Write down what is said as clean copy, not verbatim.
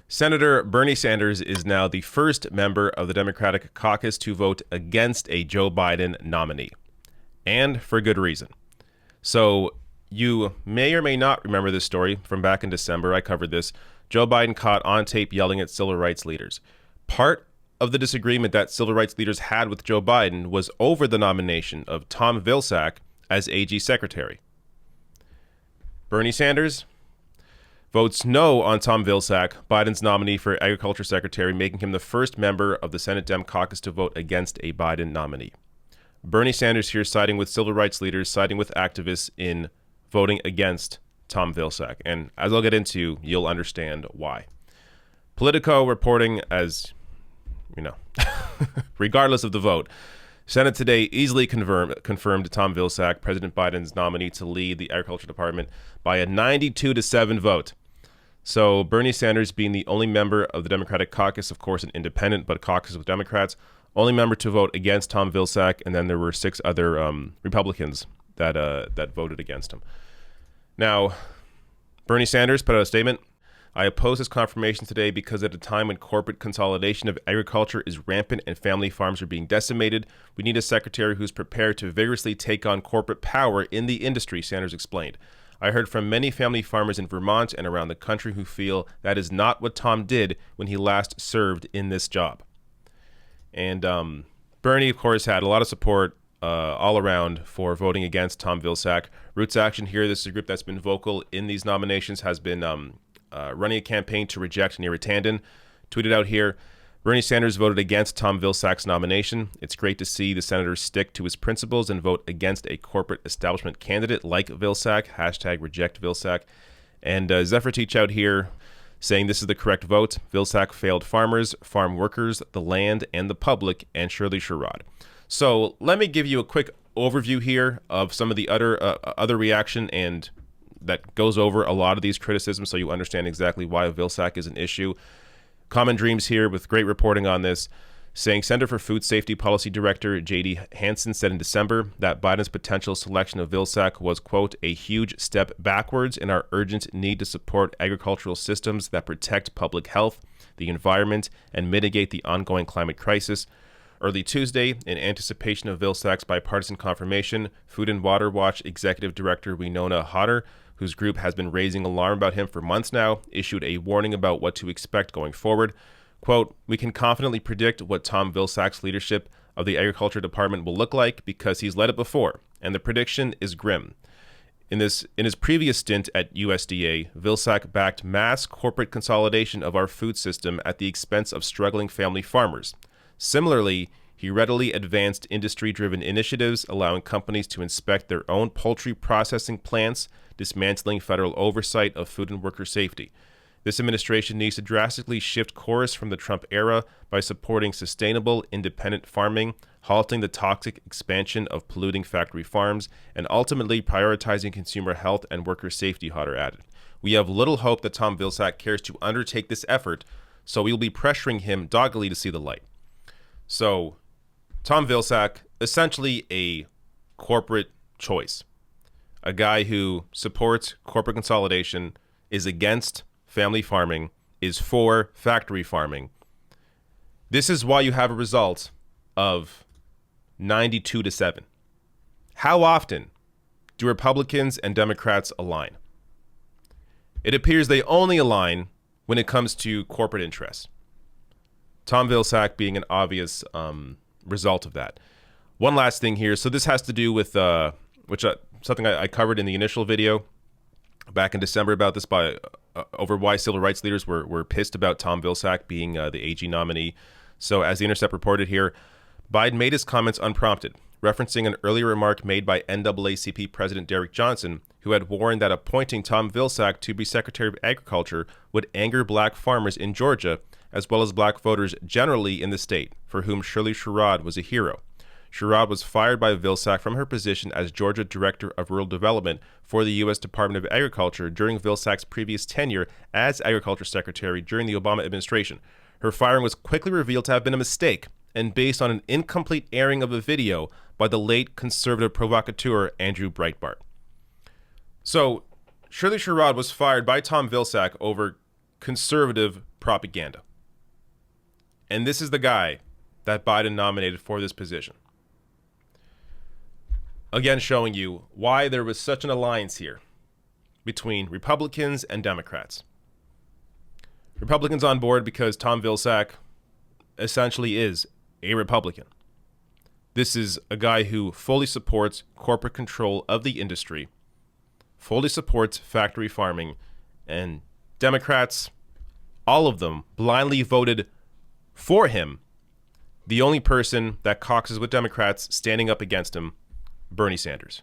Senator Bernie Sanders is now the first member of the Democratic caucus to vote against a Joe Biden nominee, and for good reason. So you may or may not remember this story from back in December. I covered this. Joe Biden caught on tape yelling at civil rights leaders. Part of the disagreement that civil rights leaders had with Joe Biden was over the nomination of Tom Vilsack as AG Secretary. Bernie Sanders votes no on Tom Vilsack, Biden's nominee for Agriculture Secretary, making him the first member of the Senate Dem caucus to vote against a Biden nominee. Bernie Sanders here siding with civil rights leaders, siding with activists in voting against Tom Vilsack. And as I'll get into, you'll understand why. Politico reporting, as you know, regardless of the vote, Senate today easily confirmed Tom Vilsack, President Biden's nominee, to lead the Agriculture Department by a 92-7 vote. So Bernie Sanders, being the only member of the Democratic caucus, of course an independent, but caucus of Democrats, only member to vote against Tom Vilsack, and then there were 6 other Republicans that voted against him. Now, Bernie Sanders put out a statement. I oppose this confirmation today because at a time when corporate consolidation of agriculture is rampant and family farms are being decimated, we need a secretary who's prepared to vigorously take on corporate power in the industry, Sanders explained. I heard from many family farmers in Vermont and around the country who feel that is not what Tom did when he last served in this job. And Bernie, of course, had a lot of support all around for voting against Tom Vilsack. Roots Action here, this is a group that's been vocal in these nominations, has been running a campaign to reject Neera Tanden. Tweeted out here, Bernie Sanders voted against Tom Vilsack's nomination. It's great to see the senator stick to his principles and vote against a corporate establishment candidate like Vilsack, hashtag reject Vilsack. And Zephyr Teach out here saying this is the correct vote. Vilsack failed farmers, farm workers, the land, and the public, and Shirley Sherrod. So let me give you a quick overview here of some of the other reaction and that goes over a lot of these criticisms so you understand exactly why Vilsack is an issue. Common Dreams here with great reporting on this, saying Center for Food Safety Policy Director J.D. Hansen said in December that Biden's potential selection of Vilsack was, quote, a huge step backwards in our urgent need to support agricultural systems that protect public health, the environment, and mitigate the ongoing climate crisis. Early Tuesday, in anticipation of Vilsack's bipartisan confirmation, Food and Water Watch Executive Director Winona Hodder, whose group has been raising alarm about him for months now, issued a warning about what to expect going forward. Quote, we can confidently predict what Tom Vilsack's leadership of the Agriculture Department will look like because he's led it before, and the prediction is grim. In his previous stint at USDA, Vilsack backed mass corporate consolidation of our food system at the expense of struggling family farmers. Similarly, he readily advanced industry-driven initiatives allowing companies to inspect their own poultry processing plants, dismantling federal oversight of food and worker safety. This administration needs to drastically shift course from the Trump era by supporting sustainable, independent farming, halting the toxic expansion of polluting factory farms, and ultimately prioritizing consumer health and worker safety, Hodder added. We have little hope that Tom Vilsack cares to undertake this effort, so we will be pressuring him doggedly to see the light. So, Tom Vilsack, essentially a corporate choice. A guy who supports corporate consolidation, is against family farming, is for factory farming. This is why you have a result of 92-7. How often do Republicans and Democrats align? It appears they only align when it comes to corporate interests. Tom Vilsack being an obvious result of that. One last thing here. So this has to do with something I covered in the initial video back in December about this over why civil rights leaders were pissed about Tom Vilsack being the AG nominee. So as The Intercept reported here, Biden made his comments unprompted, referencing an earlier remark made by NAACP President Derek Johnson, who had warned that appointing Tom Vilsack to be Secretary of Agriculture would anger black farmers in Georgia, as well as black voters generally in the state, for whom Shirley Sherrod was a hero. Sherrod was fired by Vilsack from her position as Georgia Director of Rural Development for the U.S. Department of Agriculture during Vilsack's previous tenure as Agriculture Secretary during the Obama administration. Her firing was quickly revealed to have been a mistake and based on an incomplete airing of a video by the late conservative provocateur Andrew Breitbart. So, Shirley Sherrod was fired by Tom Vilsack over conservative propaganda. And this is the guy that Biden nominated for this position. Again, showing you why there was such an alliance here between Republicans and Democrats. Republicans on board because Tom Vilsack essentially is a Republican. This is a guy who fully supports corporate control of the industry, fully supports factory farming, and Democrats, all of them, blindly voted for him. The only person that caucuses with Democrats standing up against him, Bernie Sanders.